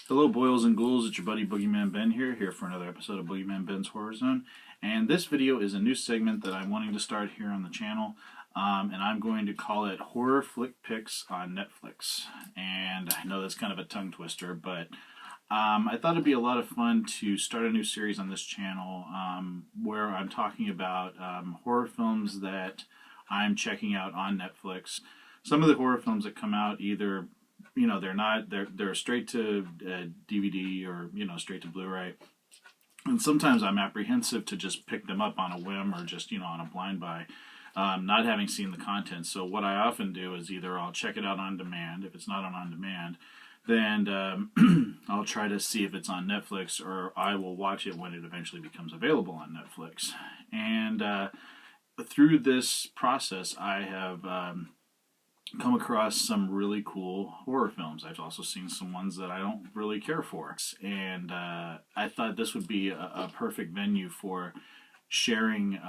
Hello, boils and ghouls. It's your buddy Boogeyman Ben here for another episode of Boogeyman Ben's Horror Zone. And this video is a new segment that I'm wanting to start here on the channel, and I'm going to call it Horror Flick Picks on Netflix. And I know that's kind of a tongue twister, but I thought it'd be a lot of fun to start a new series on this channel where I'm talking about horror films that I'm checking out on Netflix. Some of the horror films that come out either they're straight to DVD or straight to Blu-ray, and sometimes I'm apprehensive to just pick them up on a whim or just on a blind buy, not having seen the content. So what I often do is either I'll check it out on demand. If it's not on demand, then I'll try to see if it's on Netflix, or I will watch it when it eventually becomes available on Netflix. And through this process, I have come across some really cool horror films. I've also seen some ones that I don't really care for. And I thought this would be a perfect venue for sharing,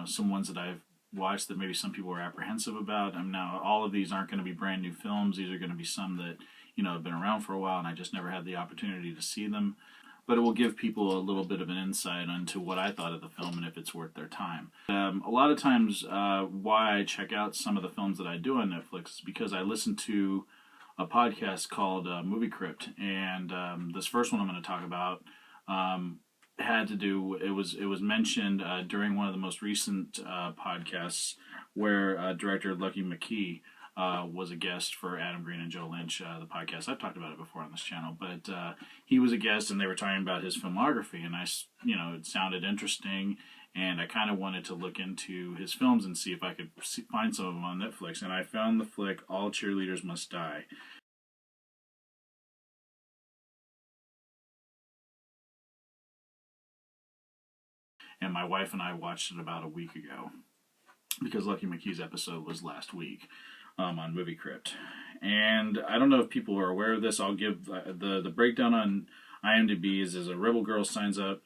some ones that I've watched that maybe some people are apprehensive about. Now, all of these aren't going to be brand new films. These are going to be some that, have been around for a while and I just never had the opportunity to see them. But it will give people a little bit of an insight into what I thought of the film and if it's worth their time. A lot of times why I check out some of the films that I do on Netflix is because I listen to a podcast called Movie Crypt, and this first one I'm going to talk about had to do, it was mentioned during one of the most recent podcasts where director Lucky McKee was a guest for Adam Green and Joe Lynch, the podcast. I've talked about it before on this channel, but he was a guest and they were talking about his filmography, and it sounded interesting, and I kind of wanted to look into his films and see if I could find some of them on Netflix, and I found the flick All Cheerleaders Must Die. And my wife and I watched it about a week ago because Lucky McKee's episode was last week. On Movie Crypt. And I don't know if people are aware of this. I'll give the breakdown on IMDb is a rebel girl signs up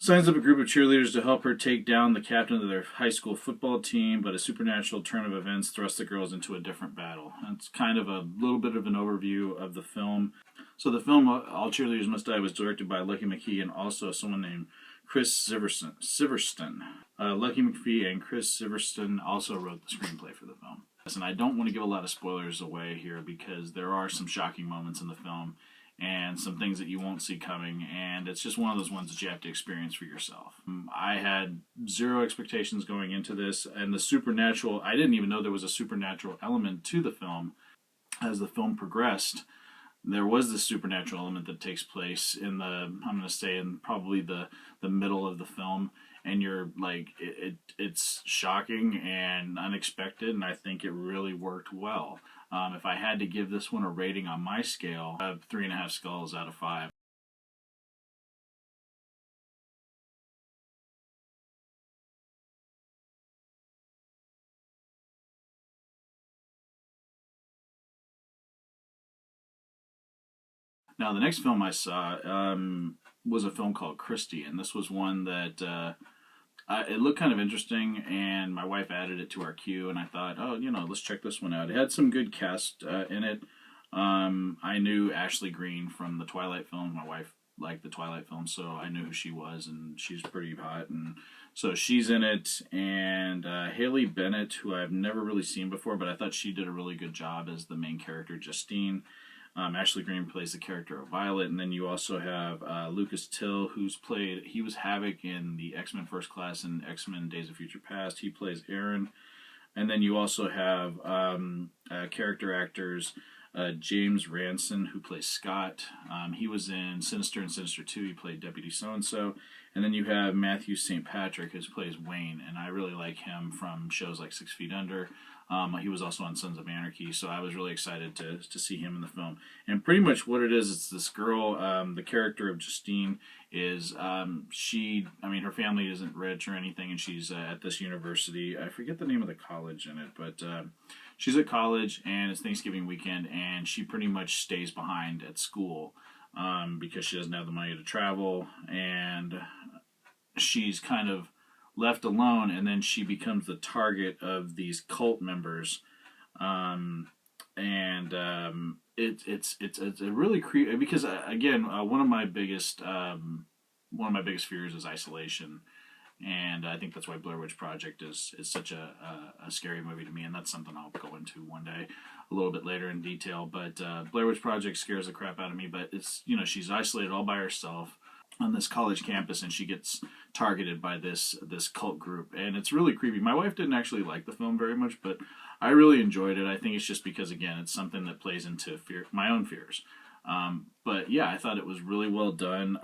a group of cheerleaders to help her take down the captain of their high school football team, but a supernatural turn of events thrusts the girls into a different battle. It's kind of a little bit of an overview of the film. So the film All Cheerleaders Must Die was directed by Lucky McKee and also someone named Chris Siverston. Lucky McKee and Chris Siverston also wrote the screenplay for the film. And I don't want to give a lot of spoilers away here because there are some shocking moments in the film and some things that you won't see coming, and it's just one of those ones that you have to experience for yourself. I had zero expectations going into this, and the supernatural, I didn't even know there was a supernatural element to the film. As the film progressed, there was this supernatural element that takes place in probably the middle of the film, and you're like, it's shocking and unexpected, and I think it really worked well. If I had to give this one a rating on my scale, I have 3.5 skulls out of 5. Now, the next film I saw was a film called Christy, and this was one that it looked kind of interesting, and my wife added it to our queue, and I thought, let's check this one out. It had some good cast in it. I knew Ashley Greene from the Twilight film. My wife liked the Twilight film, so I knew who she was, and she's pretty hot, and so she's in it. And Haley Bennett, who I've never really seen before, but I thought she did a really good job as the main character, Justine. Ashley Greene plays the character of Violet, and then you also have Lucas Till, he was Havoc in the X-Men First Class and X-Men Days of Future Past. He plays Aaron. And then you also have character actors, James Ranson, who plays Scott. He was in Sinister and Sinister 2. He played Deputy So-and-so. And then you have Matthew St. Patrick, who plays Wayne, and I really like him from shows like 6 Feet Under. He was also on Sons of Anarchy, so I was really excited to see him in the film. And pretty much what it is, it's this girl, the character of Justine is, her family isn't rich or anything, and she's at this university. I forget the name of the college in it, but she's at college, and it's Thanksgiving weekend, and she pretty much stays behind at school because she doesn't have the money to travel, and she's kind of left alone, and then she becomes the target of these cult members and it's a really creepy because again one of my biggest fears is isolation, and I think that's why Blair Witch Project is such a scary movie to me, and that's something I'll go into one day a little bit later in detail. But Blair Witch Project scares the crap out of me. But it's, you know, she's isolated all by herself on this college campus, and she gets targeted by this cult group, and it's really creepy. My wife didn't actually like the film very much, but I really enjoyed it. I think it's just because, again, it's something that plays into my own fears. But yeah, I thought it was really well done.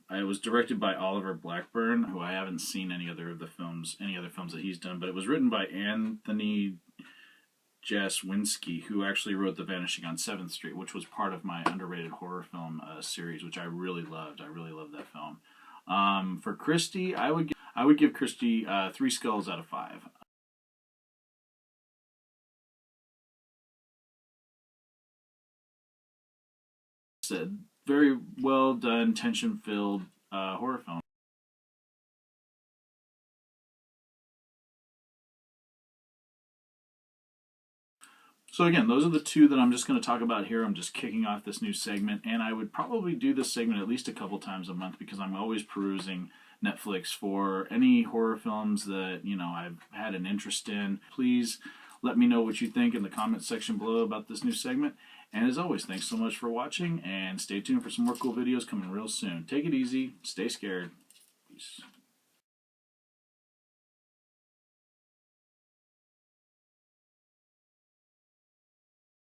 It was directed by Oliver Blackburn, who I haven't seen any other films that he's done, but it was written by Anthony Jaswinski, who actually wrote The Vanishing on 7th Street, which was part of my underrated horror film series, which I really loved. I really loved that film. For Christy, I would give Christy 3 skulls out of 5. Said very well done, tension filled horror film. So again, those are the 2 that I'm just going to talk about here. I'm just kicking off this new segment, and I would probably do this segment at least a couple times a month because I'm always perusing Netflix for any horror films that, you know, I've had an interest in. Please let me know what you think in the comment section below about this new segment. And as always, thanks so much for watching, and stay tuned for some more cool videos coming real soon. Take it easy, stay scared. Peace.